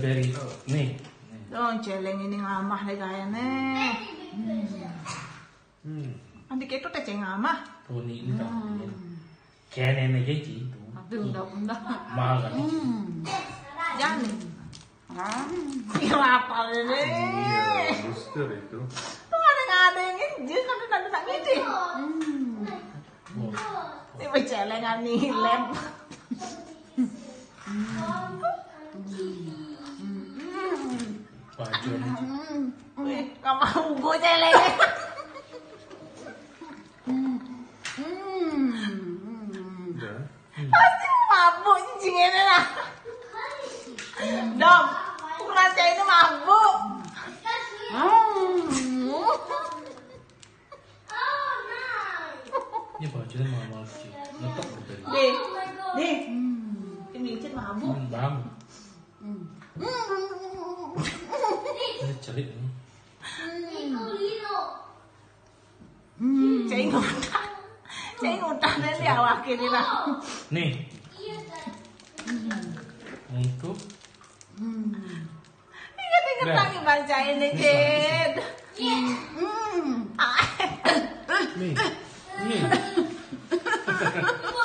Dari nih. Oh, celeng ini ngamah nih kayaknya. Nanti itu teh ngamah. Tuh ini tak. Kayaknya aja sih itu. Tapi undang-undang. Mahal kan? Jangan. Iya apa ini? Iya, booster itu. Tuh ada yang ini, kan ada ini. Ini celengan nih lem. Baju Gak mau gue celeng. Udah. Pasti mabuk cicing ini lah. Dom, ukuran saya ini mabuk. ini bajunya mahal sih. Ngetok dari. Deh, ini cicit mabuk. Bang. Ini celik nih. Saya ngutang dari awak ini lah. Nih. Untuk Ingat lagi baca ini, Cid. nih. Nih.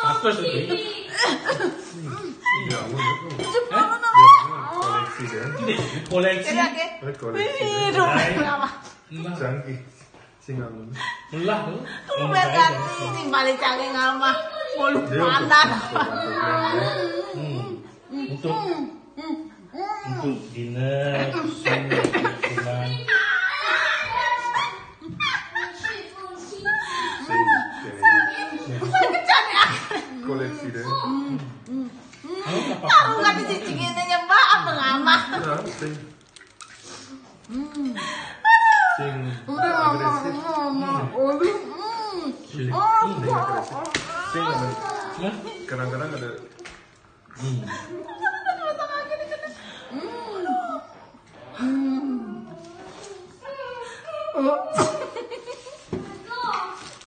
Apa sih? Iya, udah tuh. Koleksi deh. Ini koleksi. Koleksi. Hidup apa? Canggih. Singal. Belah tuh. Lu berganti ini balik canggih ngamah. Bolu pandan. Untuk dinner, sungan. Koleksi deh. Tahu nggak di cicing ini nyembah apa ngamah? Udah, sing agresif. Sing agresif. Sing ada. Kadang-kadang ada. Oh.